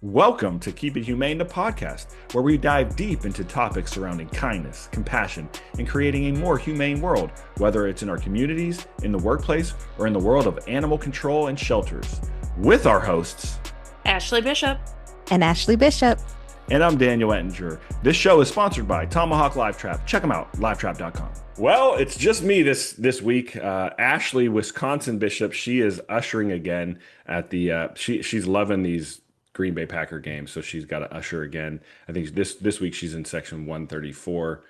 Welcome to Keep It Humane, the podcast, where we dive deep into topics surrounding kindness, compassion, and creating a more humane world, whether it's in our communities, in the workplace, or in the world of animal control and shelters. With our hosts, Ashley Bishop. And Ashley Bishop. And I'm Daniel Ettinger. This show is sponsored by Tomahawk Live Trap. Check them out, livetrap.com. Well, it's just me this week. Ashley, Wisconsin Bishop, she is ushering again at the, she's loving these Green Bay Packer games, so she's got to usher again. I think this week she's in section 134.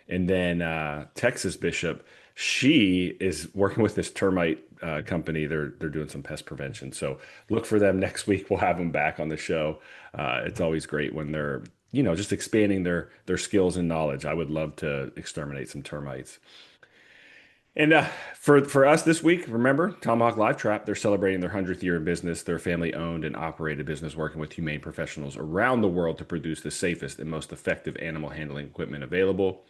And then Texas Bishop, she is working with this termite company. They're doing some pest prevention. So look for them next week. We'll have them back on the show. It's always great when they're, just expanding their skills and knowledge. I would love to exterminate some termites. And for us this week, remember, Tomahawk Live Trap, they're celebrating their 100th year in business. They're a family-owned and operated business working with humane professionals around the world to produce the safest and most effective animal handling equipment available.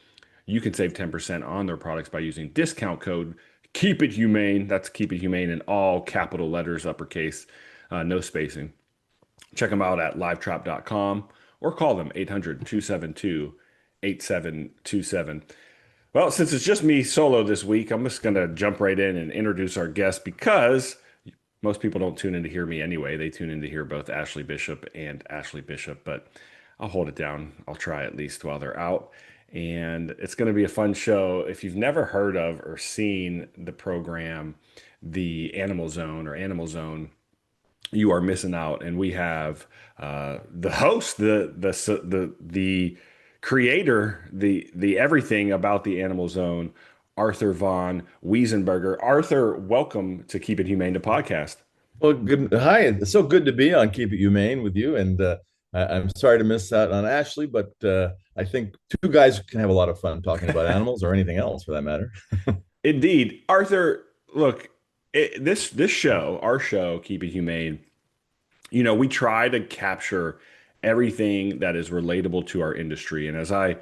You can save 10% on their products by using discount code Keep It Humane. That's Keep It Humane in all capital letters, uppercase, no spacing. Check them out at livetrap.com or call them 800-272-8727. Well, since it's just me solo this week, I'm just going to jump right in and introduce our guest because most people don't tune in to hear me anyway. They tune in to hear both Ashley Bishop and Ashley Bishop, but I'll hold it down. I'll try at least while they're out. And it's going to be a fun show. If you've never heard of or seen the program, the AnimalZone or AnimalZone, you are missing out. And we have the host, the creator, the everything about the AnimalZone, Arthur von Wiesenberger. Arthur, welcome to Keep It Humane, the podcast. Well, good. Hi, it's so good to be on Keep It Humane with you. And I'm sorry to miss out on Ashley, but I think two guys can have a lot of fun talking about animals or anything else for that matter. Indeed. Arthur, look, this show, our show, Keep It Humane, we try to capture everything that is relatable to our industry. And as I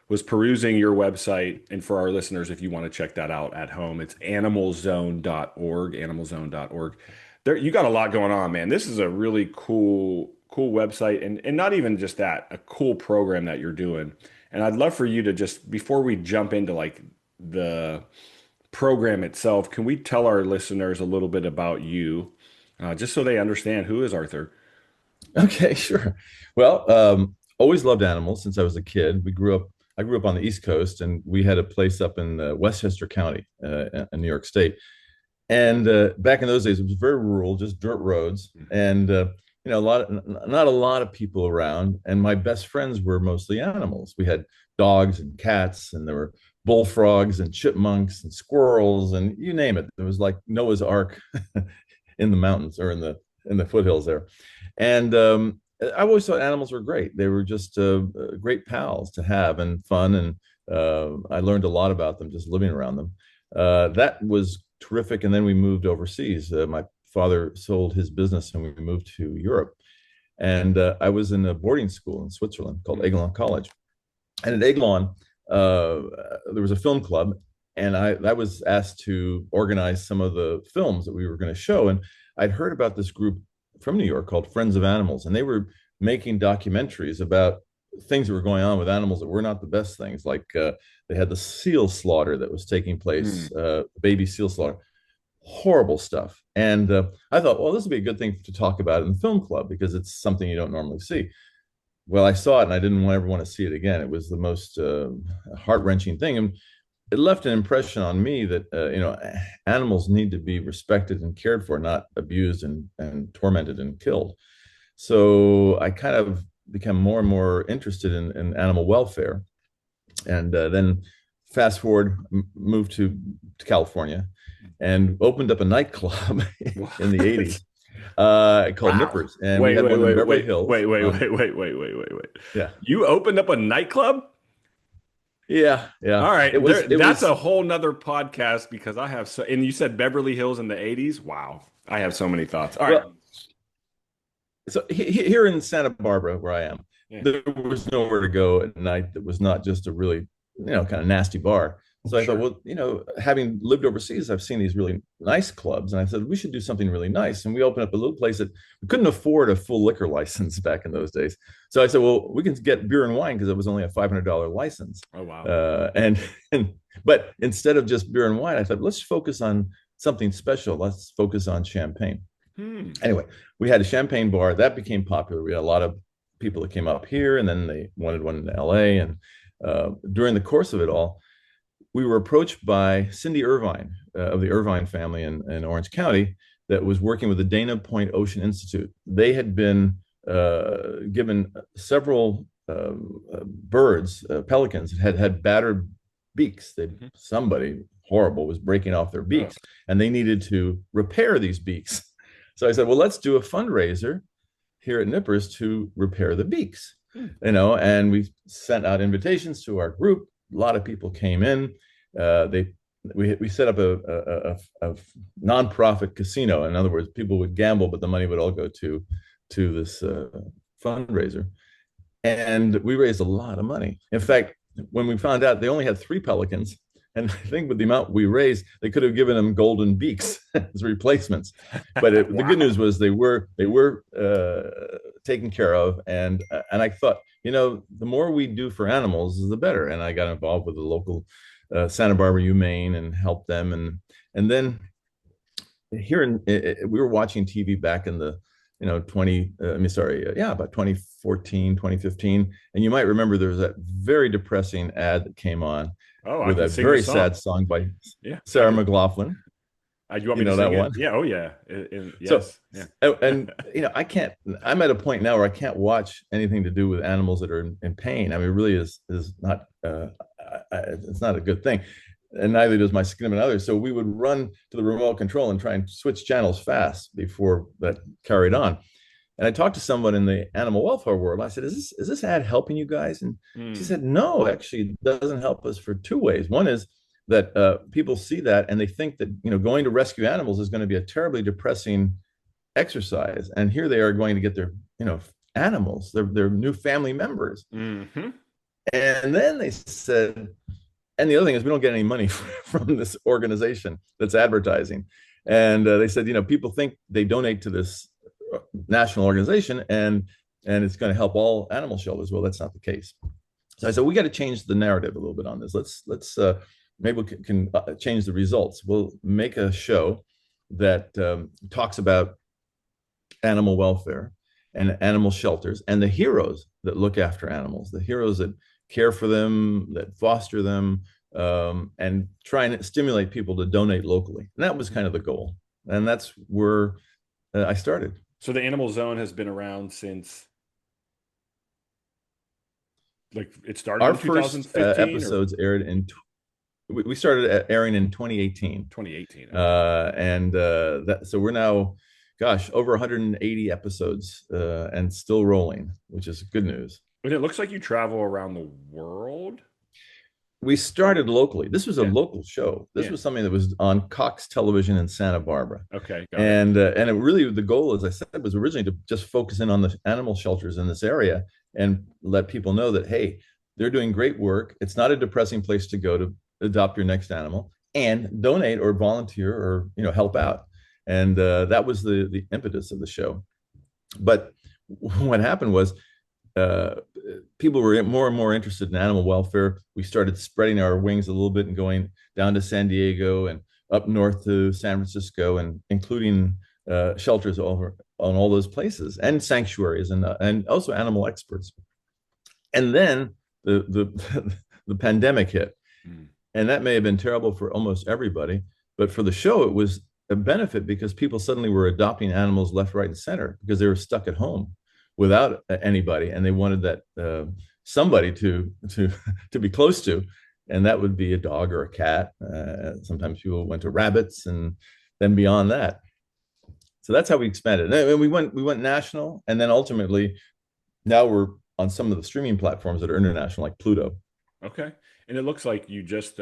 was perusing your website, and for our listeners, if you want to check that out at home, it's animalzone.org, animalzone.org. There, you got a lot going on, man. This is a really cool website, and not even just that, a cool program that you're doing. And I'd love for you to just, before we jump into like the program itself, can we tell our listeners a little bit about you, just so they understand who is Arthur? Okay, sure. Well, always loved animals since I was a kid. I grew up on the East Coast, and we had a place up in Westchester County in New York State. And back in those days, it was very rural, just dirt roads, and not a lot of people around. And my best friends were mostly animals. We had dogs and cats, and there were bullfrogs and chipmunks and squirrels, and you name it. It was like Noah's Ark in the mountains or in the foothills there. And I always thought animals were great. They were just great pals to have and fun. And I learned a lot about them just living around them. That was terrific. And then we moved overseas. My father sold his business and we moved to Europe. And I was in a boarding school in Switzerland called Aiglon College. And at Aiglon, there was a film club. And I was asked to organize some of the films that we were going to show. And I'd heard about this group from New York called Friends of Animals, and they were making documentaries about things that were going on with animals that were not the best things. Like they had the seal slaughter that was taking place, baby seal slaughter, horrible stuff. And I thought, well, this would be a good thing to talk about in the film club because it's something you don't normally see. Well, I saw it and I didn't ever want to see it again. It was the most heart-wrenching thing. And it left an impression on me that animals need to be respected and cared for, not abused and tormented and killed. So I kind of became more and more interested in animal welfare, and then fast forward, moved to California, and opened up a nightclub in the '80s called Nippers, and we had one in Beverly Hills. Wait. Yeah, you opened up a nightclub? Yeah. All right. That's a whole nother podcast because I have and you said Beverly Hills in the 80s. Wow. I have so many thoughts. All right. So here in Santa Barbara, where I am, there was nowhere to go at night that was not just a really, kind of nasty bar. So I thought, Sure. well, having lived overseas, I've seen these really nice clubs. And I said, we should do something really nice. And we opened up a little place that we couldn't afford a full liquor license back in those days. So I said, well, we can get beer and wine because it was only a $500 license. Oh, wow. And but instead of just beer and wine, I thought, let's focus on something special. Let's focus on champagne. Hmm. Anyway, we had a champagne bar that became popular. We had a lot of people that came up here, and then they wanted one in LA. And during the course of it all, we were approached by Cindy Irvine of the Irvine family in Orange County that was working with the Dana Point Ocean Institute. They had been given several birds, pelicans, had battered beaks. Mhm. Somebody horrible was breaking off their Ugh. beaks, and they needed to repair these beaks. So I said, well, let's do a fundraiser here at Nippers to repair the beaks, Hmm. and we sent out invitations to our group. A lot of people came in. They we set up a nonprofit casino. In other words, people would gamble, but the money would all go to this fundraiser, and we raised a lot of money. In fact, when we found out they only had 3 pelicans, and I think with the amount we raised, they could have given them golden beaks as replacements. But the good Wow. news was they were taken care of, and I thought, the more we do for animals, the better. And I got involved with the local Santa Barbara Humane and helped them, and then here we were watching TV back in the 20 I mean sorry yeah about 2014, 2015, and you might remember there was that very depressing ad that came on Oh, I with can a sing the very song. sad song by Yeah, I Sarah can. McLaughlin. You want me You to know sing that it? one. Yeah. Oh, yeah. So Yes. Yeah. I can't. I'm at a point now where I can't watch anything to do with animals that are in pain. I mean, it really is not. It's not a good thing, and neither does my significant other. So we would run to the remote control and try and switch channels fast before that carried on. And I talked to someone in the animal welfare world. I said, "Is this ad helping you guys?" And she Hmm. said, "No, actually, it doesn't help us for 2 ways. One is that people see that and they think that going to rescue animals is going to be a terribly depressing exercise, and here they are going to get their animals, their new family members. Hmm. And then they said, and the other thing is we don't get any money from this organization that's advertising. And they said, people think they donate to this national organization and it's going to help all animal shelters. Well, that's not the case. So I said, we got to change the narrative a little bit on this. Let's maybe we can change the results. We'll make a show that talks about animal welfare and animal shelters and the heroes that look after animals, the heroes that care for them, that foster them, and try and stimulate people to donate locally. And that was kind of the goal. And that's where I started. So the Animal Zone has been around since, like, it started Our in first 2015 or episodes aired we started airing in 2018. 2018. Okay. So we're now, gosh, over 180 episodes and still rolling, which is good news. And it looks like you travel around the world. We started locally. This was a Yeah. local show. This Yeah. was something that was on Cox Television in Santa Barbara. Okay. Got it. And it really, the goal, as I said, was originally to just focus in on the animal shelters in this area and let people know that, hey, they're doing great work. It's not a depressing place to go to adopt your next animal, and donate or volunteer or help out. And that was the impetus of the show. But what happened was uh, people were more and more interested in animal welfare. We started spreading our wings a little bit and going down to San Diego and up north to San Francisco, and including shelters over on all those places, and sanctuaries, and also animal experts. And then the the pandemic hit, Mm. and that may have been terrible for almost everybody, but for the show it was a benefit because people suddenly were adopting animals left, right, and center because they were stuck at home without anybody, and they wanted that somebody to to be close to, and that would be a dog or a cat. Sometimes people went to rabbits, and then beyond that. So that's how we expanded. And we went national, and then ultimately now we're on some of the streaming platforms that are international, like Pluto. Okay. And it looks like you just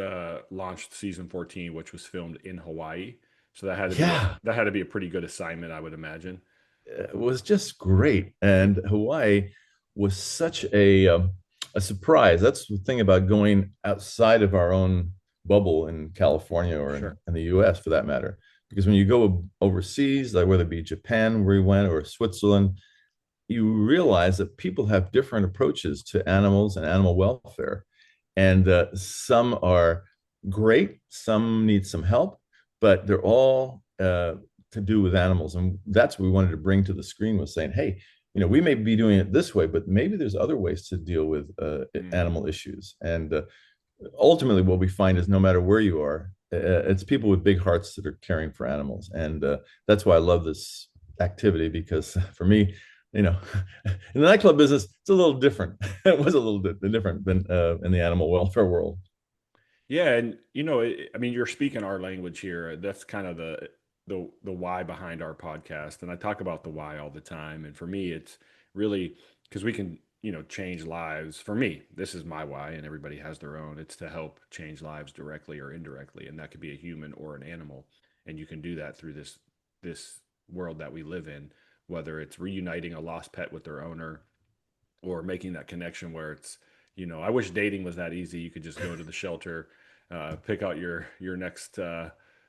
launched season 14, which was filmed in Hawaii. So Yeah, that had to be a pretty good assignment, I would imagine. it was just great. And Hawaii was such a surprise. That's the thing about going outside of our own bubble in California or Sure. in the US for that matter. Because when you go overseas, like whether it be Japan where we went or Switzerland, you realize that people have different approaches to animals and animal welfare. And some are great, some need some help, but they're all to do with animals. And that's what we wanted to bring to the screen was saying, hey, we may be doing it this way, but maybe there's other ways to deal with Mm. animal issues. And ultimately, what we find is no matter where you are, it's people with big hearts that are caring for animals. And that's why I love this activity because for me, you know, in the nightclub business, it's a little different. It was a little bit different than in the animal welfare world. Yeah, and I mean, you're speaking our language here. That's kind of the why behind our podcast, and I talk about the why all the time. And for me, it's really because we can, change lives. For me, this is my why, and everybody has their own. It's to help change lives directly or indirectly, and that could be a human or an animal. And you can do that through this world that we live in, whether it's reuniting a lost pet with their owner or making that connection where it's, I wish dating was that easy. You could just go to the shelter, pick out your next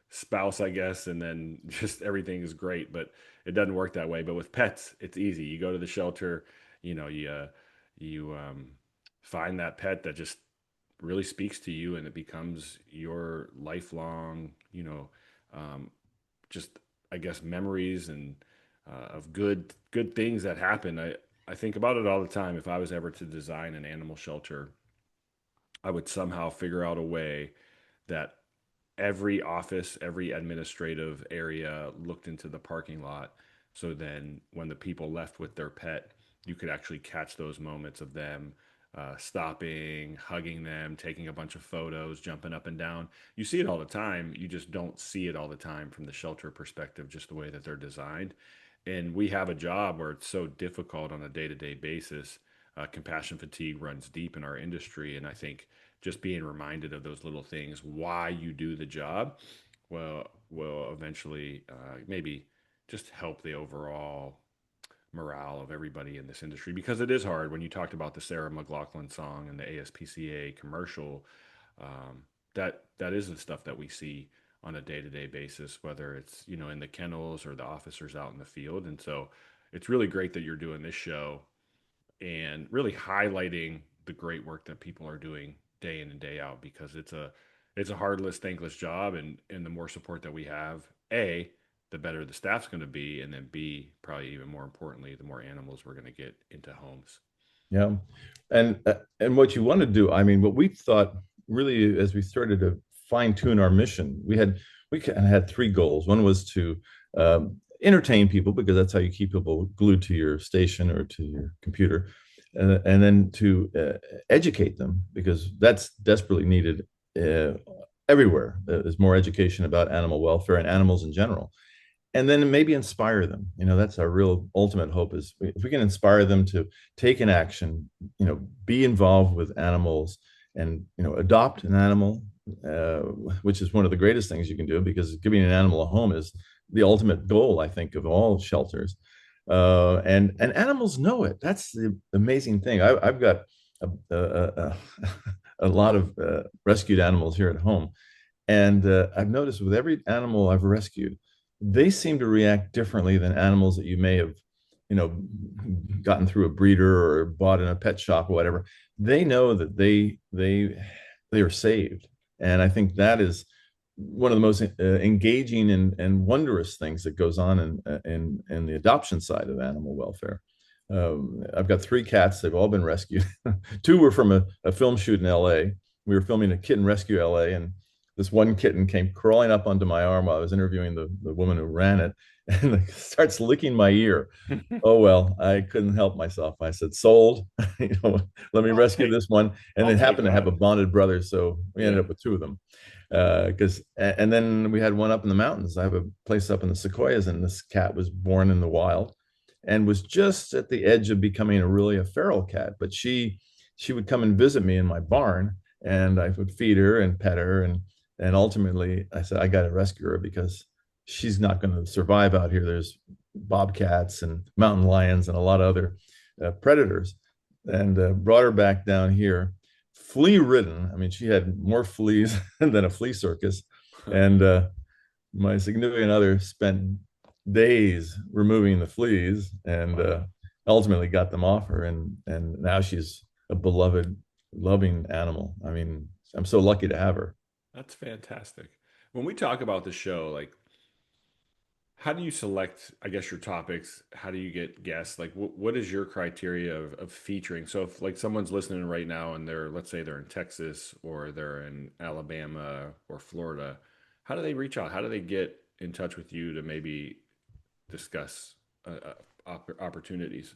spouse, I guess, and then just everything is great. But it doesn't work that way. But with pets, it's easy. You go to the shelter, you find that pet that just really speaks to you, and it becomes your lifelong, um, just I guess memories and of good things that happen. I think about it all the time. If I was ever to design an animal shelter, I would somehow figure out a way that every office, every administrative area looked into the parking lot. So then when the people left with their pet, you could actually catch those moments of them stopping, hugging them, taking a bunch of photos, jumping up and down. You see it all the time. You just don't see it all the time from the shelter perspective, just the way that they're designed. And we have a job where it's so difficult on a day to day basis. Compassion fatigue runs deep in our industry. And I think just being reminded of those little things, why you do the job, will eventually maybe just help the overall morale of everybody in this industry because it is hard. When you talked about the Sarah McLachlan song and the ASPCA commercial, that is the stuff that we see on a day-to-day basis, whether it's in the kennels or the officers out in the field. And so it's really great that you're doing this show and really highlighting the great work that people are doing day in and day out because it's a heartless, thankless job, and the more support that we have, the better the staff's going to be, and then B, probably even more importantly, the more animals we're going to get into homes. Yeah, and what you want to do, I mean, what we thought really as we started to fine tune our mission, we kind of had three goals. One was to entertain people because that's how you keep people glued to your station or to your computer, and then to educate them because that's desperately needed uh, everywhere. There's more education about animal welfare and animals in general, and then maybe inspire them. That's our real ultimate hope is if we can inspire them to take an action, be involved with animals and adopt an animal, uh, which is one of the greatest things you can do because giving an animal a home is the ultimate goal, I think, of all shelters. And animals know it. That's the amazing thing. I've got a, a lot of rescued animals here at home, and I've noticed with every animal I've rescued, they seem to react differently than animals that you may have, you know, gotten through a breeder or bought in a pet shop or whatever. They know that they are saved, and I think that is one of the most engaging and wondrous things that goes on in the adoption side of animal welfare. I've got three cats. They've all been rescued. Two were from a film shoot in LA. We were filming a kitten rescue LA, and this one kitten came crawling up onto my arm while I was interviewing the woman who ran it and starts licking my ear. Oh, well, I couldn't help myself. I said, sold, let me I'll rescue take this one. And I'll it take happened to have a that. bonded brother. So we ended Yeah. up with two of them. And then we had one up in the mountains. I have a place up in the Sequoias, and this cat was born in the wild and was just at the edge of becoming a feral cat. But she would come and visit me in my barn, and I would feed her and pet her, and ultimately I said I got to rescue her because she's not going to survive out here. There's bobcats and mountain lions and a lot of other predators, and brought her back down here. flea ridden. I mean, she had more fleas than a flea circus. And my significant other spent days removing the fleas and Wow, ultimately got them off her. And now she's a beloved, loving animal. I mean, I'm so lucky to have her. that's fantastic. When we talk about the show, like, how do you select, I guess, your topics? How do you get guests? Like, what is your criteria of featuring? So, if like someone's listening right now and they're, let's say they're in Texas or they're in Alabama or Florida, how do they reach out? How do they get in touch with you to maybe discuss opportunities?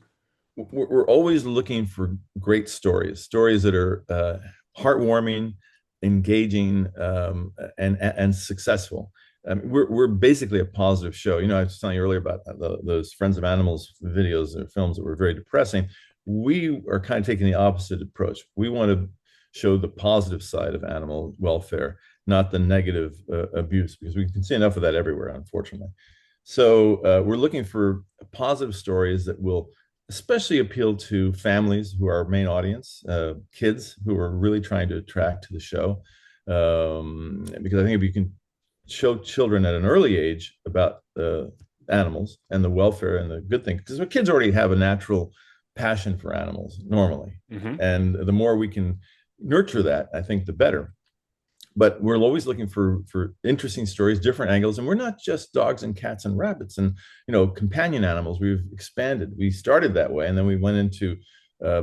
We're always looking for great stories that are heartwarming, engaging, and successful. We're basically a positive show. You know, I was telling you earlier about those Friends of Animals videos or films that were very depressing. We are kind of taking the opposite approach. We want to show the positive side of animal welfare, not the negative abuse, because we can see enough of that everywhere, unfortunately. So we're looking for positive stories that will especially appeal to families who are our main audience, kids who are really trying to attract to the show. Because I think if you can show children at an early age about animals and the welfare and the good things, because kids already have a natural passion for animals normally. Hmm. And the more we can nurture that, I think the better. But we're always looking for interesting stories, different angles, and we're not just dogs and cats and rabbits and companion animals. We've expanded. We started that way, and then we went into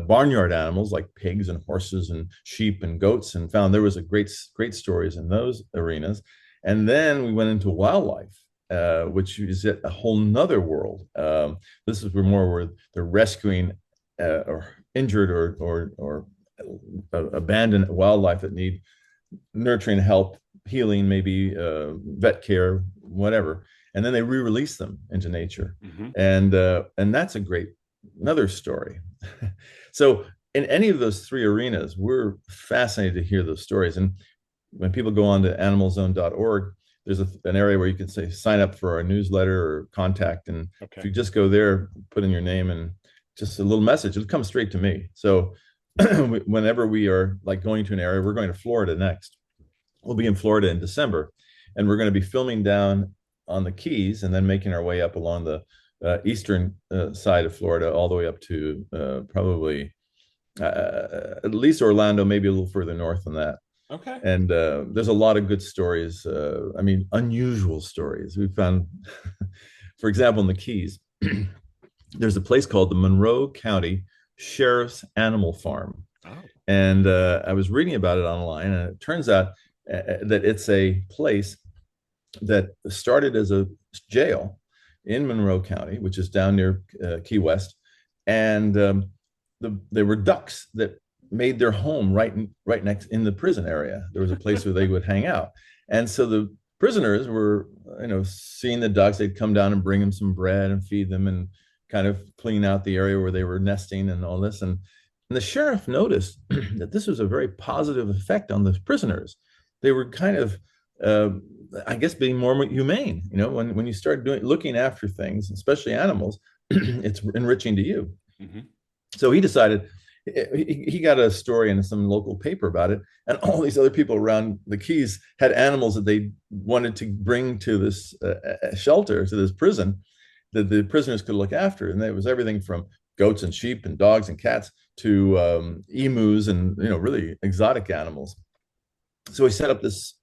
barnyard animals like pigs and horses and sheep and goats, and found there was a great stories in those arenas. And then we went into wildlife, which is a whole nother world. This is where they're rescuing or injured or abandoned wildlife that need nurturing help, healing, maybe vet care, whatever, and then they re-release them into nature, Hmm. and that's a great another story. So in any of those three arenas, we're fascinated to hear those stories. And when people go on to animalzone.org, there's an area where you can say sign up for our newsletter or contact, and if Okay. you just go there, put in your name and just a little message, it'll come straight to me. So whenever we are like going to an area, we're going to Florida next. We'll be in Florida in December, and we're going to be filming down on the Keys and then making our way up along the eastern side of Florida, all the way up to probably at least Orlando, maybe a little further north than that. Okay. And there's a lot of good stories. I mean, unusual stories. We found, for example, in the Keys, there's a place called the Monroe County Sheriff's Animal Farm. Oh. And I was reading about it online, and it turns out that it's a place that started as a jail in Monroe County, which is down near Key West, and there were ducks that made their home right next in the prison area. There was a place where they would hang out, and so the prisoners were, seeing the ducks. They'd come down and bring them some bread and feed them, and kind of clean out the area where they were nesting and all this. And the sheriff noticed that this was a very positive effect on the prisoners. They were kind of, uh, I guess, being more humane. When you start looking after things, especially animals, it's enriching to you. Hmm. So he decided he got a story in some local paper about it, and all these other people around the Keys had animals that they wanted to bring to this shelter, to this prison, that the prisoners could look after, and it was everything from goats and sheep and dogs and cats to emus and really exotic animals. So he set up this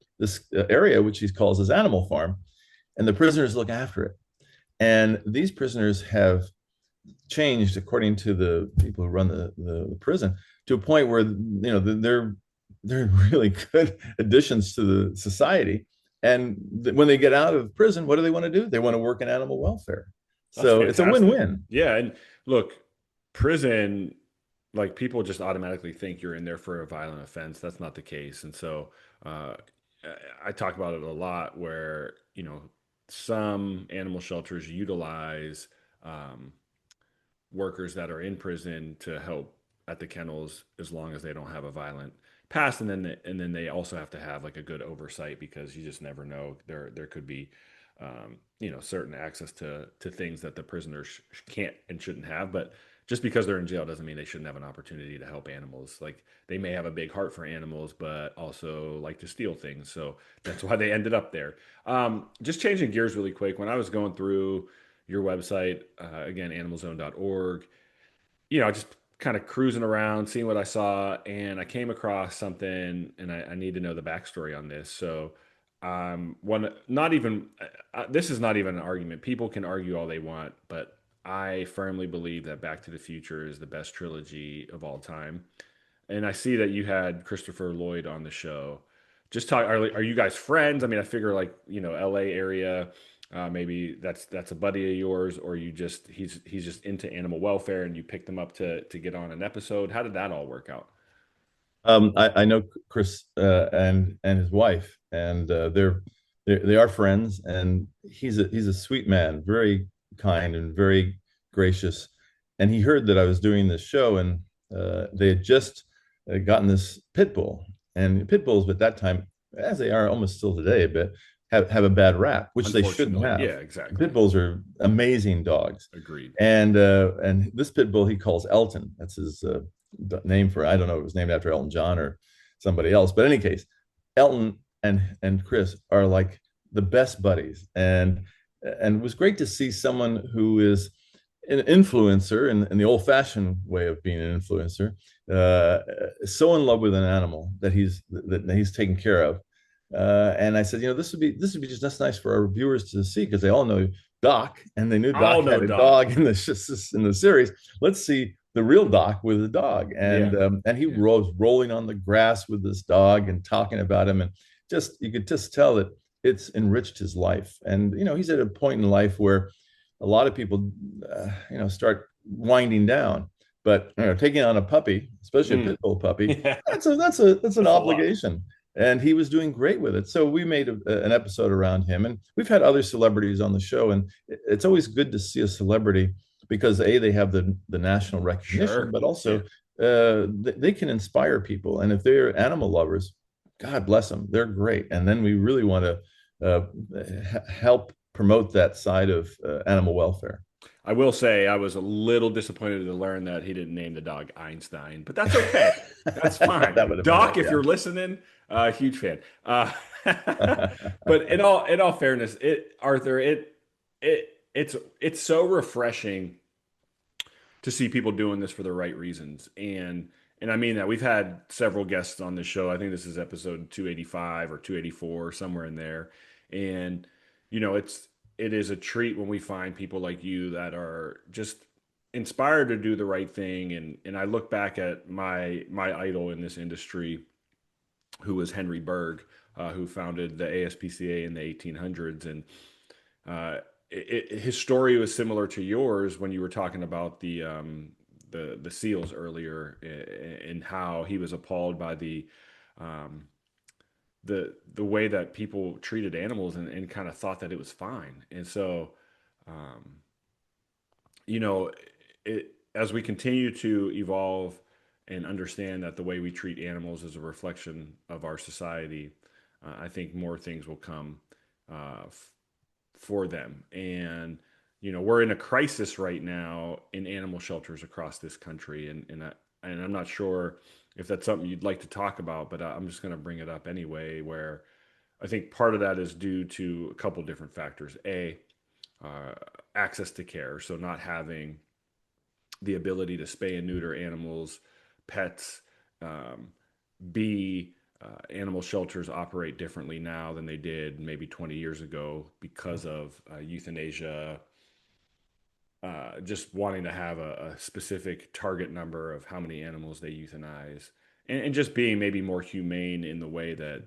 area which he calls his animal farm, and the prisoners look after it. And these prisoners have changed, according to the people who run the prison, to a point where they're really good additions to the society. And when they get out of prison, what do they want to do? They want to work in animal welfare. That's So it's a fantastic. win-win. Yeah, and look, prison, like people just automatically think you're in there for a violent offense. That's not the case. And so uh, I talk about it a lot where, some animal shelters utilize um, workers that are in prison to help at the kennels as long as they don't have a violent past, and then they also have to have like a good oversight because you just never know, there could be certain access to things that the prisoners can't and shouldn't have. But just because they're in jail doesn't mean they shouldn't have an opportunity to help animals. Like they may have a big heart for animals, but also like to steal things. So that's why they ended up there. Just changing gears really quick. When I was going through your website, again, animalzone.org, just kind of cruising around, seeing what I saw, and I came across something, and I need to know the backstory on this. So, one, not even this is not even an argument. People can argue all they want, but I firmly believe that Back to the Future is the best trilogy of all time. And I see that you had Christopher Lloyd on the show. Just talk. Are you guys friends? I mean, I figure like L.A. area. Maybe that's a buddy of yours, or you just he's just into animal welfare, and you picked him up to get on an episode. How did that all work out? I know Chris and his wife, and they are friends. And he's a sweet man, very kind and very gracious. And he heard that I was doing this show, and they had just gotten this pit bull. And pit bulls at that time, as they are almost still today, but have a bad rap, which they shouldn't Unfortunately, have. yeah, exactly. Pit bulls are amazing dogs, Agreed. and this pit bull he calls Elton. That's his name for, I don't know if it was named after Elton John or somebody else, but in any case, Elton and Chris are like the best buddies, and it was great to see someone who is an influencer in the old-fashioned way of being an influencer, so in love with an animal that he's taken care of. And I said, this would be just nice for our viewers to see, because they all know Doc, and they knew I'll Doc know had a Doc. dog in the series. Let's see the real Doc with a dog, Yeah, and he yeah. was rolling on the grass with this dog and talking about him, and just you could just tell that it's enriched his life. And he's at a point in life where a lot of people, start winding down. But taking on a puppy, especially a Mm. pit bull puppy, Yeah, that's an that's a lot. obligation. And he was doing great with it. So we made an episode around him, and we've had other celebrities on the show, and it's always good to see a celebrity, because they have the national recognition, Sure. but Yeah. also they can inspire people. And if they're animal lovers, God bless them, they're great. And then we really want to help promote that side of animal welfare. I will say I was a little disappointed to learn that he didn't name the dog Einstein, but that's okay. That's fine. That would have been Doc, it, if yeah. you're listening, huge fan. But in all fairness, Arthur, it's so refreshing to see people doing this for the right reasons. And I mean that we've had several guests on this show. I think this is episode 285 or 284, somewhere in there. And it is a treat when we find people like you that are just inspired to do the right thing. And I look back at my idol in this industry, who was Henry Berg, who founded the ASPCA in the 1800s. And his story was similar to yours when you were talking about the seals earlier, and how he was appalled by um, the way that people treated animals, and kind of thought that it was fine. And so, um, you know, as we continue to evolve and understand that the way we treat animals is a reflection of our society, I think more things will come for them. And we're in a crisis right now in animal shelters across this country, and I'm not sure if that's something you'd like to talk about, but I'm just going to bring it up anyway. Where I think part of that is due to a couple different factors. Uh, Access to care, so not having the ability to spay and neuter animals, pets. Um, B, animal shelters operate differently now than they did maybe 20 years ago because of euthanasia, just wanting to have a specific target number of how many animals they euthanize, and just being maybe more humane in the way that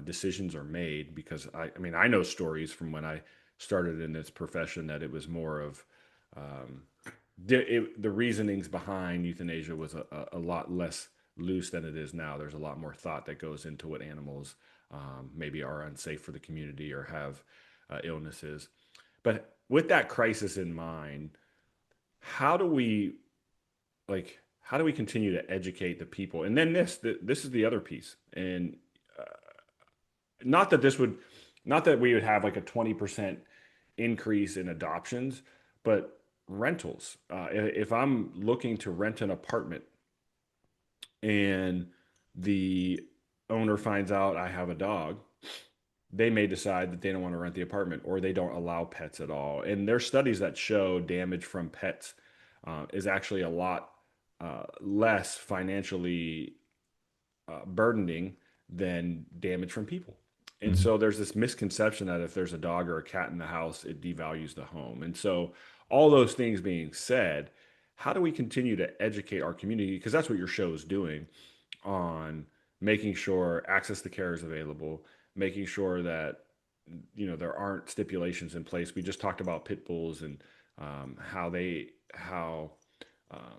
decisions are made. Because I mean, I know stories from when I started in this profession that it was more of um, the reasonings behind euthanasia was a lot less loose than it is now. There's a lot more thought that goes into what animals maybe are unsafe for the community or have illnesses. But with that crisis in mind, how do we how do we continue to educate the people? And then this is the other piece. And uh, not that this would not that we would have like a 20% increase in adoptions, but rentals. If I'm looking to rent an apartment and the owner finds out I have a dog, they may decide that they don't want to rent the apartment or they don't allow pets at all. And there's studies that show damage from pets is actually a lot less financially burdening than damage from people. And Mhm. so there's this misconception that if there's a dog or a cat in the house, it devalues the home. And so, all those things being said, how do we continue to educate our community? Because that's what your show is doing on making sure access to care is available, making sure that there aren't stipulations in place. We just talked about pit bulls and how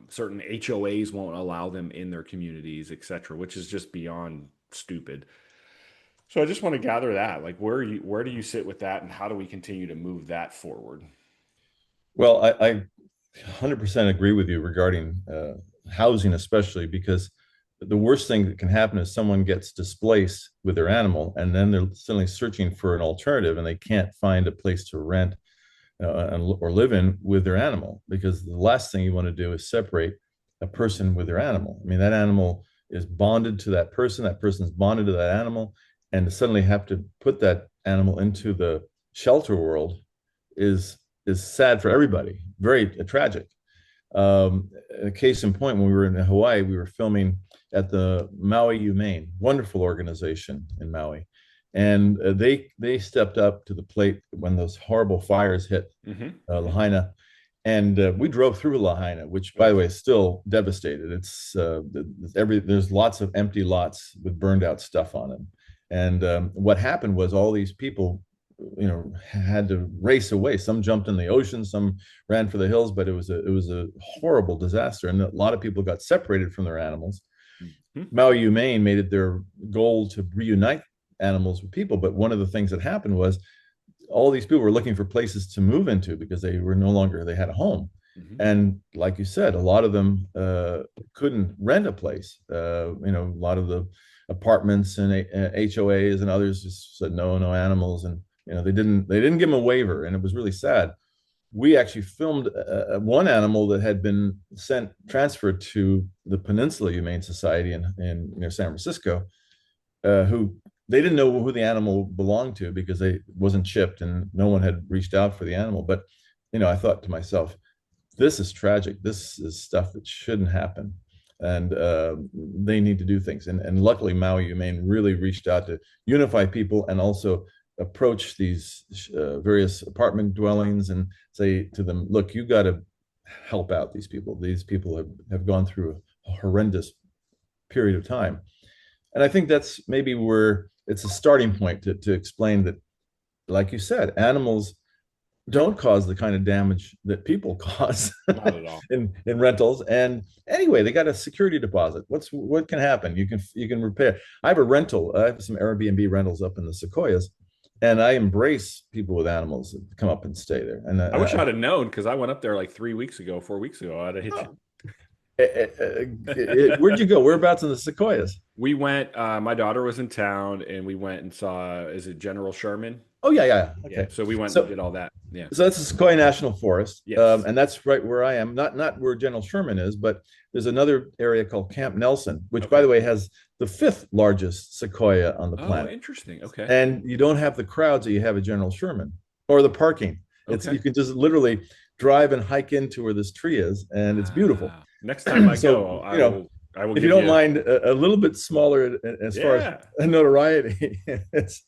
certain HOAs won't allow them in their communities, etc., which is just beyond stupid. So I just want to gather that, like, where do you sit with that, and how do we continue to move that forward? Well, I 100% agree with you regarding housing, especially because the worst thing that can happen is someone gets displaced with their animal and then they're suddenly searching for an alternative and they can't find a place to rent or live in with their animal, because the last thing you want to do is separate a person with their animal. I mean, that animal is bonded to that person is bonded to that animal, and to suddenly have to put that animal into the shelter world is is sad for everybody, very tragic. A case in point, when we were in Hawaii, we were filming at the Maui Humane, wonderful organization in Maui, and they stepped up to the plate when those horrible fires hit Mm-hmm. Mm-hmm. Lahaina, and we drove through Lahaina, which, by the Oof. way, is still devastated. It's there's lots of empty lots with burned out stuff on them, and what happened was all these people, had to race away. Some jumped in the ocean, some ran for the hills, but it was a horrible disaster, and a lot of people got separated from their animals. Mhm. Maui Humane made it their goal to reunite animals with people, but one of the things that happened was all these people were looking for places to move into because they had a home. Mhm. And like you said, a lot of them couldn't rent a place. A lot of the apartments and HOAs and others just said no, no animals, and they didn't give them a waiver, and it was really sad. We actually filmed one animal that had been transferred to the Peninsula Humane Society in near San Francisco, who they didn't know who the animal belonged to because they wasn't chipped and no one had reached out for the animal. But I thought to myself, this is tragic. This is stuff that shouldn't happen, and they need to do things. And luckily, Maui Humane really reached out to unify people and also approach these various apartment dwellings and say to them, look, you got to help out these people. These people have gone through a horrendous period of time. And I think that's maybe where it's a starting point to explain that, like you said, animals don't cause the kind of damage that people cause Not at all. in rentals. And anyway, they got a security deposit. What can happen? You can repair. I have a rental. I have some Airbnb rentals up in the Sequoias, and I embrace people with animals that come up and stay there. And I wish I'd have known because I went up there like 3 weeks ago, 4 weeks ago. I'd have hit you. where'd you go? Whereabouts in the Sequoias? We went. My daughter was in town, and we went and saw. Is it General Sherman? Oh yeah, yeah. Yeah. Okay. So we went and So did all that. Yeah. So that's the Sequoia National Forest, Yes. and that's right where I am. Not where General Sherman is, but there's another area called Camp Nelson, which, by Okay. the way, has the fifth largest sequoia on the Oh, planet. interesting. Okay. And you don't have the crowds that you have at General Sherman or the parking. You Okay. can just literally drive and hike into where this tree is, and it's beautiful. Ah, next time I So go, I will. I will if you give don't you. mind a little bit smaller as far as Yeah. notoriety, it's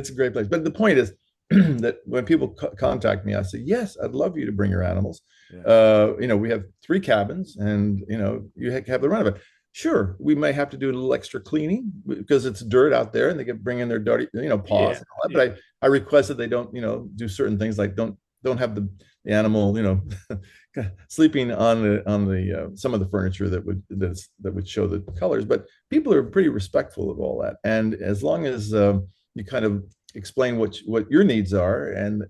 a great place. But the point is that when people contact me, I say, yes, I'd love you to bring your animals. Yeah. We have 3 cabins, and you have the run of it. Sure, we may have to do a little extra cleaning because it's dirt out there, and they can bring in their dirty, paws Yeah. and all that. Yeah. But I request that they don't, do certain things like don't have the animal, sleeping on the some of the furniture that would show the colors. But people are pretty respectful of all that, and as long as you kind of explain what your needs are, and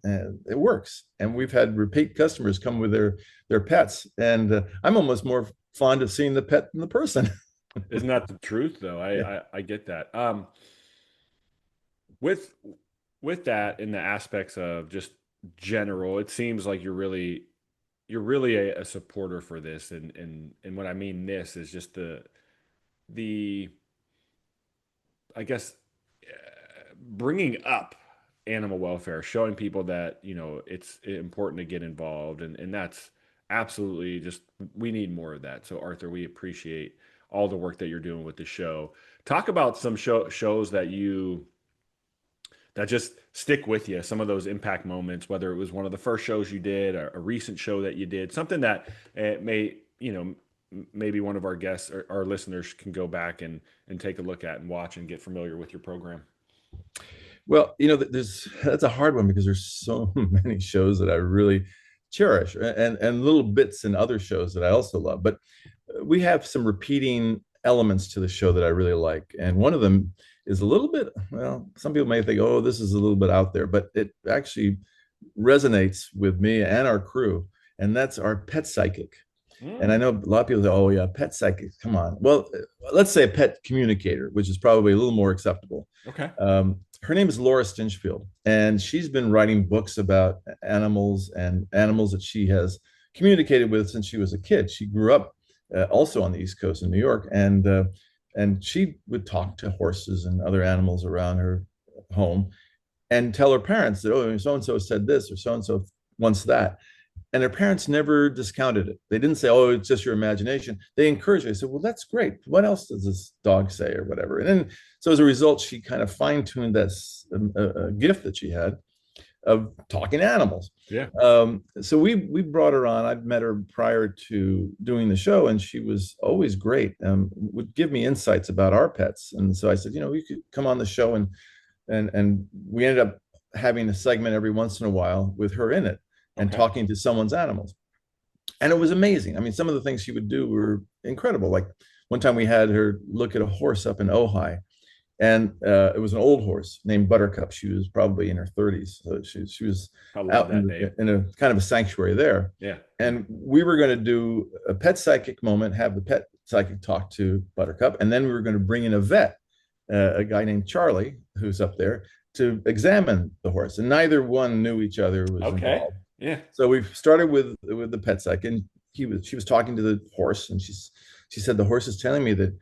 it works. And we've had repeat customers come with their pets, and I'm almost more fond of seeing the pet than the person. Isn't that the truth, though? Yeah. I get that. With with that in the aspects of just general, it seems like you're really you're really a supporter for this, and what I mean this is just the I guess bringing up animal welfare, showing people that it's important to get involved, and that's absolutely just we need more of that. So Arthur, we appreciate all the work that you're doing with the show. Talk about some shows that just stick with you, some of those impact moments, whether it was one of the first shows you did, a recent show that you did, something that may, maybe one of our guests or our listeners can go back and take a look at and watch and get familiar with your program. Well, that's a hard one because there's so many shows that I really cherish, and little bits in other shows that I also love. But we have some repeating elements to the show that I really like, and one of them is a little bit, well, some people may think, oh, this is a little bit out there, but it actually resonates with me and our crew, and that's our pet psychic. And I know a lot of people say, oh, yeah, pet psychic, come on. Well, let's say a pet communicator, which is probably a little more acceptable. Okay. Her name is Laura Stinchfield, and she's been writing books about animals and animals that she has communicated with since she was a kid. She grew up also on the East Coast in New York, and she would talk to horses and other animals around her home and tell her parents that, oh, so and so said this or so and so wants that. And their parents never discounted it. They didn't say, oh, it's just your imagination. They encouraged her. They said, well, that's great. What else does this dog say or whatever? And then, so as a result, she kind of fine-tuned that a gift that she had of talking to animals. Yeah. So we brought her on. I'd met her prior to doing the show, and she was always great. Would give me insights about our pets. And so I said, you could come on the show, and we ended up having a segment every once in a while with her in it and talking to someone's animals. And it was amazing. I mean, some of the things she would do were incredible. Like one time we had her look at a horse up in Ojai, and it was an old horse named Buttercup. She was probably in her 30s. So she was out in a kind of a sanctuary there. Yeah. And we were going to do a pet psychic moment, have the pet psychic talk to Buttercup, and then we were going to bring in a vet, a guy named Charlie, who's up there, to examine the horse. And neither one knew each other was involved. Yeah. So we started with the pet psych, and she was talking to the horse, and she said, the horse is telling me that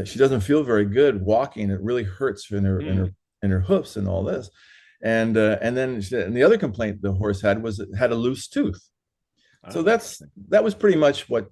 she doesn't feel very good walking. It really hurts in her hoofs and all this. And then and the other complaint the horse had was it had a loose tooth. So that was pretty much what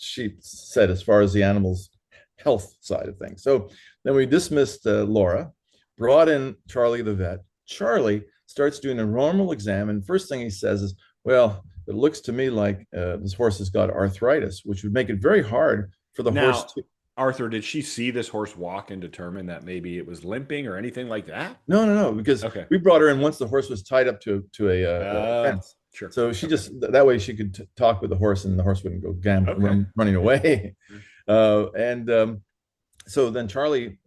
she said as far as the animal's health side of things. So then we dismissed Laura, brought in Charlie the vet. Charlie starts doing a normal exam, and first thing he says is, well, it looks to me like this horse has got arthritis, which would make it very hard for the horse to. Arthur, did she see this horse walk and determine that maybe it was limping or anything like that? No, because we brought her in once the horse was tied up to a fence. Sure. So she just, that way she could talk with the horse, and the horse wouldn't go running away. So then Charlie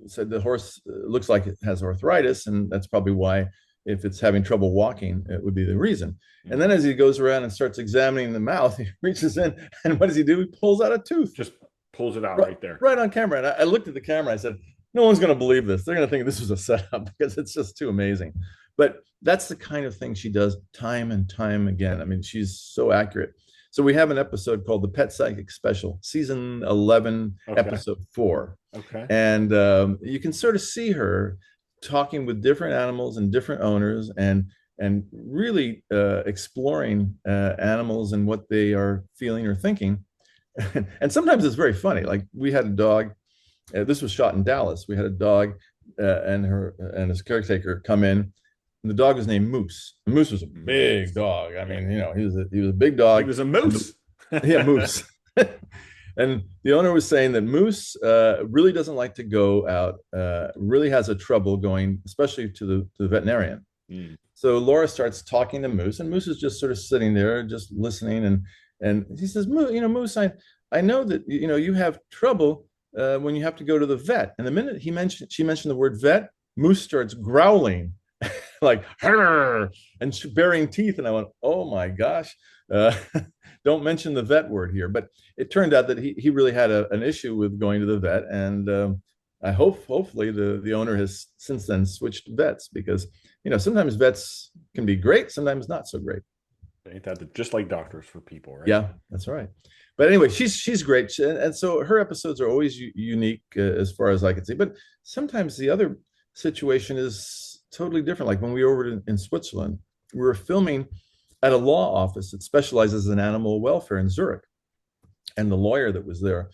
said the horse looks like it has arthritis, and that's probably why, if it's having trouble walking, it would be the reason. And then as he goes around and starts examining the mouth, he reaches in, and what does he do? He pulls out a tooth. Just pulls it out right there. Right on camera. And I looked at the camera. I said, no one's going to believe this. They're going to think this was a setup because it's just too amazing. But that's the kind of thing she does time and time again. I mean, she's so accurate. So we have an episode called the Pet Psychic Special, season 11, episode 4. Okay. And you can sort of see her talking with different animals and different owners, and really exploring animals and what they are feeling or thinking. And sometimes it's very funny. Like we had a dog. This was shot in Dallas. We had a dog and his caretaker come in. And the dog was named Moose. And Moose was a big dog. I mean, he was a big dog. He was a moose. Yeah, Moose. And the owner was saying that Moose really doesn't like to go out, really has a trouble going, especially to the veterinarian. So Laura starts talking to Moose, and Moose is just sort of sitting there, just listening. And he says, Moose, I know that, you have trouble when you have to go to the vet. And the minute she mentioned the word vet, Moose starts growling like, and baring teeth. And I went, oh my gosh. Don't mention the vet word here. But it turned out that he really had an issue with going to the vet. And I hopefully the owner has since then switched vets, because, sometimes vets can be great, sometimes not so great. Ain't that just like doctors for people, right? Yeah, that's right. But anyway, she's great, and so her episodes are always unique as far as I can see. But sometimes the other situation is totally different. Like when we were over in Switzerland, we were filming at a law office that specializes in animal welfare in Zurich, and the lawyer that was there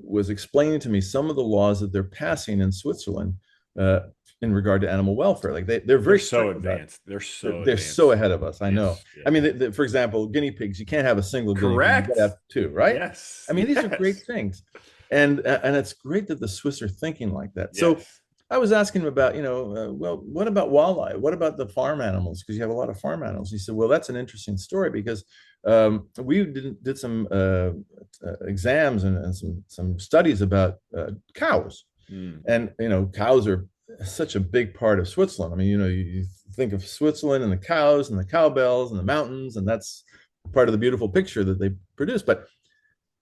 was explaining to me some of the laws that they're passing in Switzerland uh, in regard to animal welfare. Like they're They're very so strict about it. advanced. They're so They're so advanced. ahead of us. I know. Yes. Yeah. I mean, for example, guinea pigs. You can't have a single guinea pig. You got to Correct. have two, right? Yes. I mean, these are great Yes. things, and it's great that the Swiss are thinking like that. So Yes. I was asking him about, well, what about wildlife? What about the farm animals? Because you have a lot of farm animals. He said, well, that's an interesting story because we did some exams and some studies about cows, Mm. and cows are such a big part of Switzerland. I mean, you think of Switzerland and the cows and the cowbells and the mountains, and that's part of the beautiful picture that they produce. But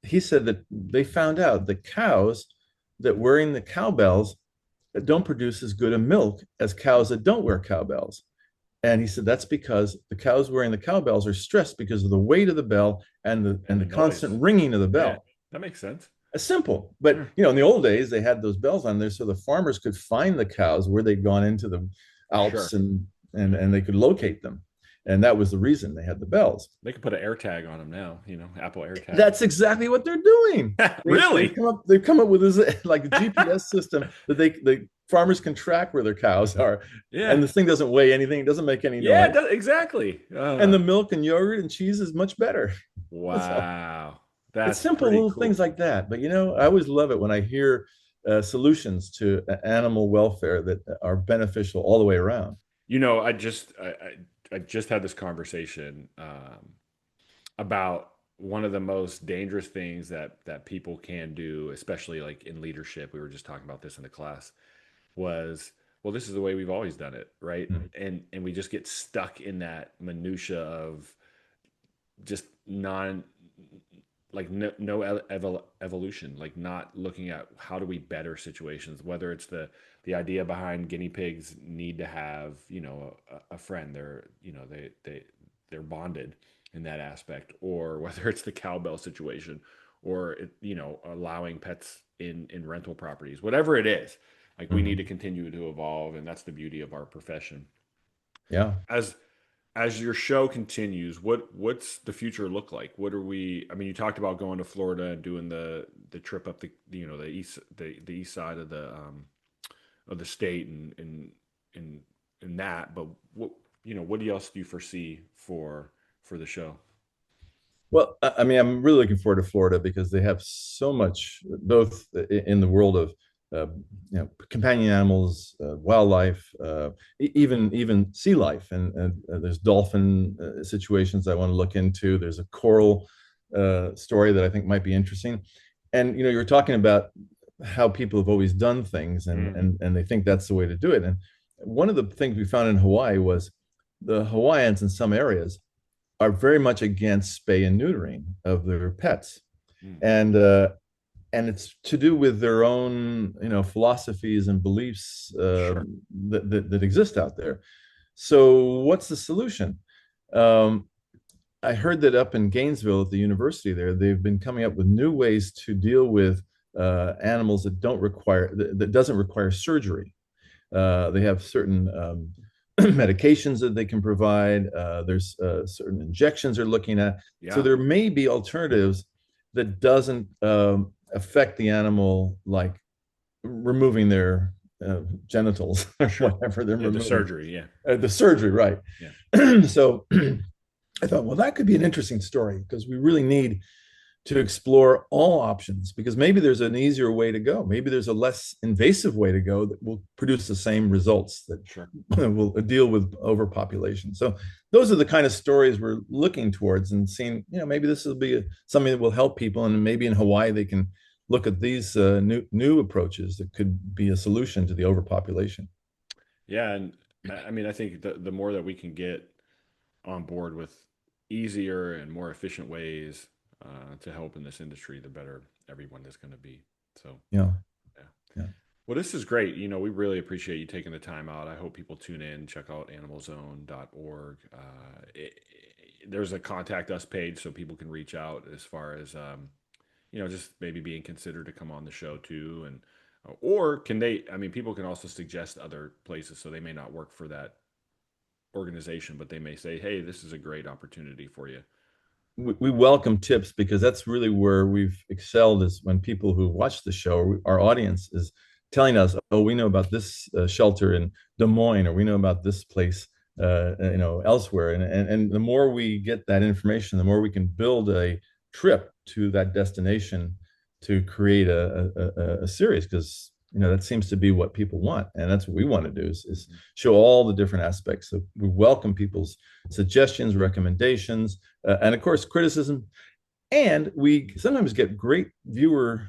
he said that they found out the cows that wearing the cowbells don't produce as good a milk as cows that don't wear cowbells. And he said that's because the cows wearing the cowbells are stressed because of the weight of the bell and And the the noise. constant ringing of the Yeah. bell. That makes sense. It's simple, but Yeah. in the old days they had those bells on there so the farmers could find the cows where they'd gone into the Alps Sure. and they could locate them, and that was the reason they had the bells. They could put an air tag on them now, Apple AirTag. That's exactly what they're doing. Really? They've come up with this like a GPS system that the farmers can track where their cows are, and Yeah. this thing doesn't weigh anything, it doesn't make any Yeah, noise, exactly. and the milk and yogurt and cheese is much better. So Wow. it's That's simple pretty little things cool. like that. But I always love it when I hear solutions to animal welfare that are beneficial all the way around. I just had this conversation about one of the most dangerous things that people can do, especially like in leadership. We were just talking about this in the class. Was well, this is the way we've always done it, right? Mhm. And we just get stuck in that minutia of just non like no evolution, like not looking at how do we better situations, whether it's the idea behind guinea pigs need to have a friend, they're bonded in that aspect, or whether it's the cowbell situation, or allowing pets in rental properties, whatever it is. Like we need to Mhm. continue to evolve, and that's the beauty of our profession. Yeah. as as your show continues, what's the future look like? What are we? I mean, you talked about going to Florida and doing the trip up the east side of the state and and that. But what else do you foresee for the show? Well, I mean, I'm really looking forward to Florida because they have so much, both in the world of companion animals, wildlife, even sea life, and there's dolphin situations I want to look into. There's a coral story that I think might be interesting, and you're talking about how people have always done things, and Mm, and they think that's the way to do it. And one of the things we found in Hawaii was the Hawaiians in some areas are very much against spay and neutering of their pets, mm, and and it's to do with their own philosophies and beliefs sure. that exist out there. So what's the solution? Um, I heard that up in Gainesville at the university there, they've been coming up with new ways to deal with animals that doesn't require surgery. They have certain medications that they can provide. There's certain injections they're looking at. So Yeah, there may be alternatives that doesn't affect the animal, like removing their genitals or sure. whatever they're Yeah, the removing. surgery. Yeah, The surgery, right? yeah. So I thought, well, that could be an interesting story because we really need to explore all options because maybe there's an easier way to go. Maybe there's a less invasive way to go that will produce the same results that Sure. will deal with overpopulation. So those are the kind of stories we're looking towards and seeing, maybe this will be something that will help people. And maybe in Hawaii, they can look at these new approaches that could be a solution to the overpopulation. Yeah, and I mean, I think the more that we can get on board with easier and more efficient ways to help in this industry, the better everyone is going to be. So, Yeah. yeah. Yeah. Well, this is great. We really appreciate you taking the time out. I hope people tune in, check out animalzone.org. there's a contact us page so people can reach out as far as just maybe being considered to come on the show too, and or can they? I mean, people can also suggest other places, so they may not work for that organization, but they may say, "Hey, this is a great opportunity for you." We welcome tips because that's really where we've excelled is when people who watch the show, our audience is telling us, oh, we know about this shelter in Des Moines, or we know about this place, elsewhere. And the more we get that information, the more we can build a trip to that destination to create a series, because that seems to be what people want, and that's what we want to do is show all the different aspects. So we welcome people's suggestions, recommendations, and of course criticism. And we sometimes get great viewer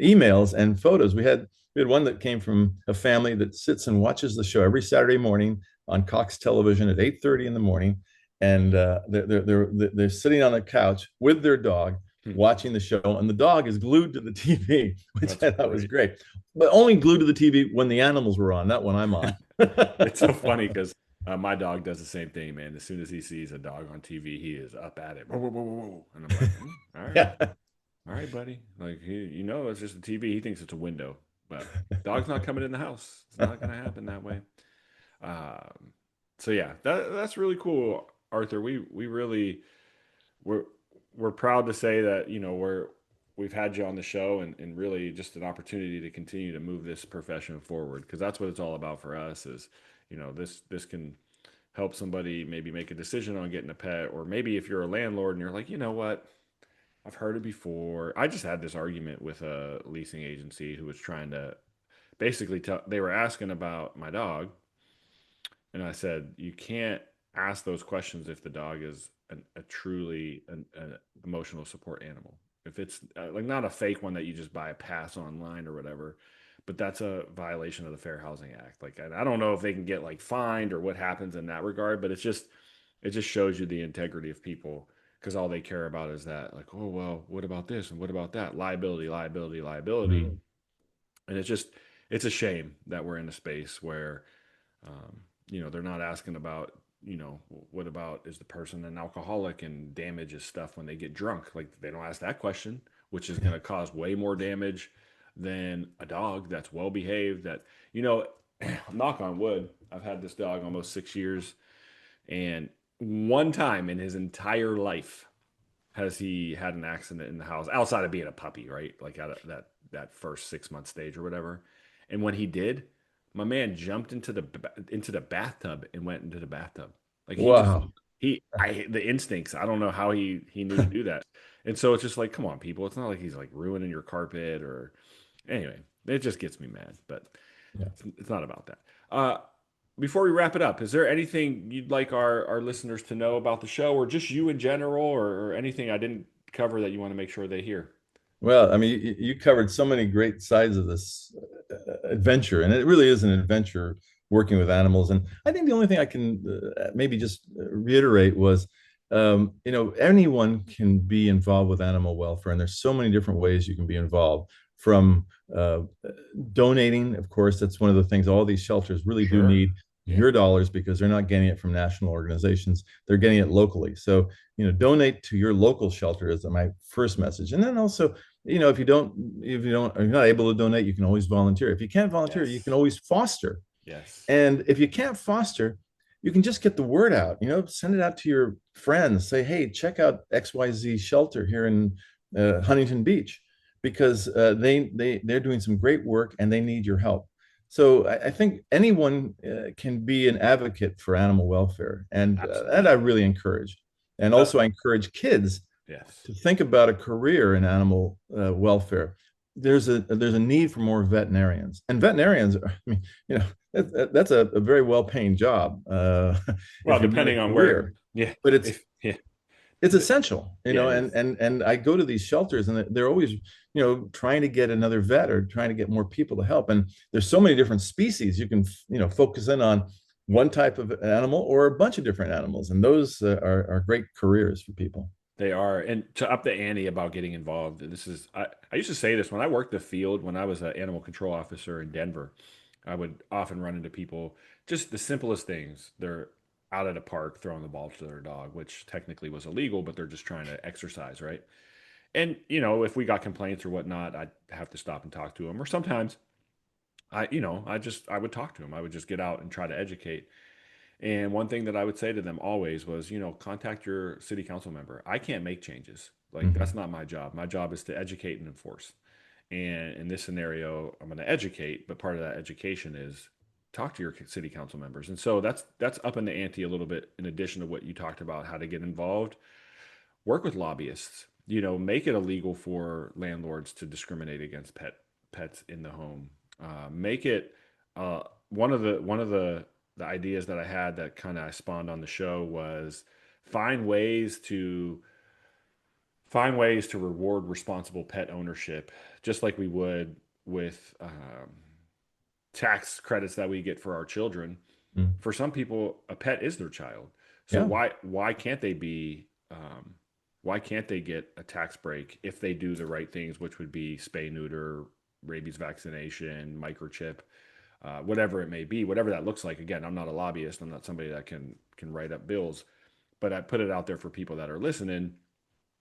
emails and photos. We had one that came from a family that sits and watches the show every Saturday morning on Cox Television at 8:30 in the morning, and they're sitting on a couch with their dog Hmm. watching the show, and the dog is glued to the TV, which That's I thought was great. great, but only glued to the TV when the animals were on, not when I'm on. It's so funny because my dog does the same thing, man. As soon as he sees a dog on TV, he is up at it. Whoa, whoa, whoa, whoa, whoa. And I'm like, Yeah. all right, buddy. Like, it's just a TV. He thinks it's a window, but dog's not coming in the house. It's not going to happen that way. Um, so yeah, that's really cool, Arthur. We really we're we're proud to say that we've had you on the show, and really just an opportunity to continue to move this profession forward, because that's what it's all about for us is this can help somebody maybe make a decision on getting a pet, or maybe if you're a landlord and you're like, you know what, I've heard it before. I just had this argument with a leasing agency who was trying to basically tell, they were asking about my dog, and I said, you can't ask those questions if the dog is a truly an emotional support animal. If it's like not a fake one that you just buy a pass online or whatever, but that's a violation of the Fair Housing Act. Like, I don't know if they can get like fined or what happens in that regard, but it just shows you the integrity of people, because all they care about is that, like, oh well, what about this and what about that? Liability, liability, liability. Mm. And it's a shame that we're in a space where um, they're not asking about, what about, is the person an alcoholic and damages stuff when they get drunk? Like, they don't ask that question, which is going Yeah. to cause way more damage than a dog that's well behaved. That, you know, knock on wood, I've had this dog almost 6 years, and one time in his entire life has he had an accident in the house outside of being a puppy, right? Like out of that first 6 month stage or whatever. And when he did, my man jumped into the bathtub and went into the bathtub. Like, Wow. the instincts. I don't know how he knew to do that. And so it's just like, come on, people. It's not like he's like ruining your carpet or anyway. It just gets me mad, but Yeah. it's not about that. Before we wrap it up, is there anything you'd like our listeners to know about the show, or just you in general, or anything I didn't cover that you want to make sure they hear? Well, I mean, you covered so many great sides of this adventure, and it really is an adventure working with animals. And I think the only thing I can maybe just reiterate was, anyone can be involved with animal welfare, and there's so many different ways you can be involved. From donating, of course, that's one of the things all these shelters really do Sure. need Yeah. your dollars, because they're not getting it from national organizations; they're getting it locally. So, donate to your local shelter is my first message, and then also if you're not able to donate, you can always volunteer. If you can't volunteer, you can Yes. always foster. Yes. And if you can't foster, you can just get the word out, send it out to your friends, say, hey, check out XYZ shelter here in Huntington Beach, because they're doing some great work and they need your help. So I think anyone can be an advocate for animal welfare, and that I Absolutely. really encourage. And Uh, also I encourage kids yes. to think about a career in animal welfare. There's a need for more veterinarians, and veterinarians are, I mean, that's a very well paying job Well, if you want a depending on where, career, yeah, but it's if yeah, it's essential, yeah, it and is. I go to these shelters, and they're always trying to get another vet or trying to get more people to help. And there's so many different species you can focus in on one type of animal or a bunch of different animals, and those are great careers for people. They are, and to up the ante about getting involved. I used to say this when I worked the field when I was an animal control officer in Denver. I would often run into people, just the simplest things. They're out at a park throwing the ball to their dog, which technically was illegal, but they're just trying to exercise, right? And if we got complaints or whatnot, I'd have to stop and talk to them. Or sometimes I would talk to them. I would just get out and try to educate. And one thing that I would say to them always was, contact your city council member. I can't make changes. Like, Hmm. that's not my job. My job is to educate and enforce. And in this scenario, I'm going to educate, but part of that education is talk to your city council members. And so that's up in the ante a little bit. In addition to what you talked about, how to get involved, work with lobbyists. Make it illegal for landlords to discriminate against pets in the home. Make it one of the ideas that I had that kind of spawned on the show was find ways to find ways to reward responsible pet ownership, just like we would with tax credits that we get for our children. Mm. For some people, a pet is their child. So Yeah. why can't they be why can't they get a tax break if they do the right things, which would be spay, neuter, rabies vaccination, microchip, whatever it may be, whatever that looks like. Again, I'm not a lobbyist. I'm not somebody that can write up bills, but I put it out there for people that are listening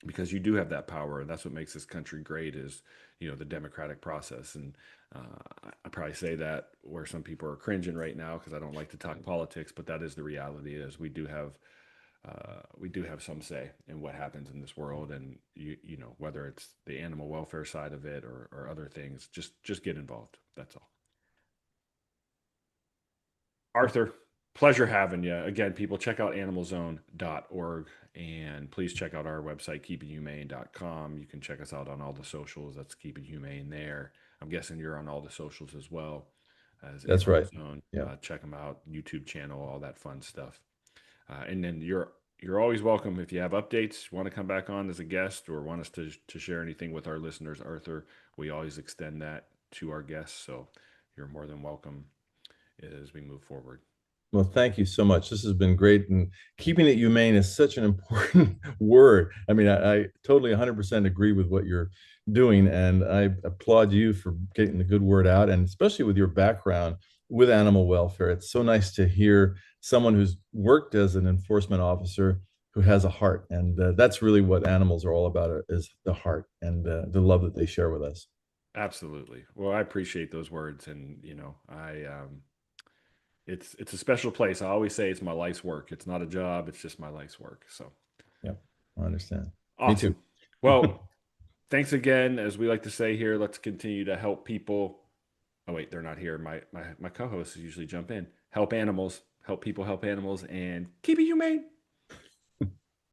because you do have that power, and that's what makes this country great is the democratic process. And I probably say that where some people are cringing right now because I don't like to talk politics, but that is the reality. Is we do have some say in what happens in this world, and whether it's the animal welfare side of it or other things, just get involved. That's all. Arthur, pleasure having you. Again, people, check out animalzone.org and please check out our website, keepinghumane.com. You can check us out on all the socials. That's Keeping Humane there. I'm guessing you're on all the socials as well as That's Animal right. Zone. Yeah. Check them out, YouTube channel, all that fun stuff. And then you're always welcome if you have updates, want to come back on as a guest, or want us to share anything with our listeners, Arthur. We always extend that to our guests, so you're more than welcome as we move forward. Well, thank you so much. This has been great. And keeping it humane is such an important word. I mean, I totally 100% agree with what you're doing. And I applaud you for getting the good word out. And especially with your background with animal welfare, it's so nice to hear someone who's worked as an enforcement officer who has a heart. And that's really what animals are all about is the heart and the love that they share with us. Absolutely. Well, I appreciate those words, and I it's a special place. I always say it's my life's work. It's not a job. It's just my life's work. So Yeah, I understand. Me too. awesome. Well, thanks again. As we like to say here, let's continue to help people. Oh wait, they're not here. My co-hosts usually jump in. Help animals. Help people. Help animals, and keep it humane.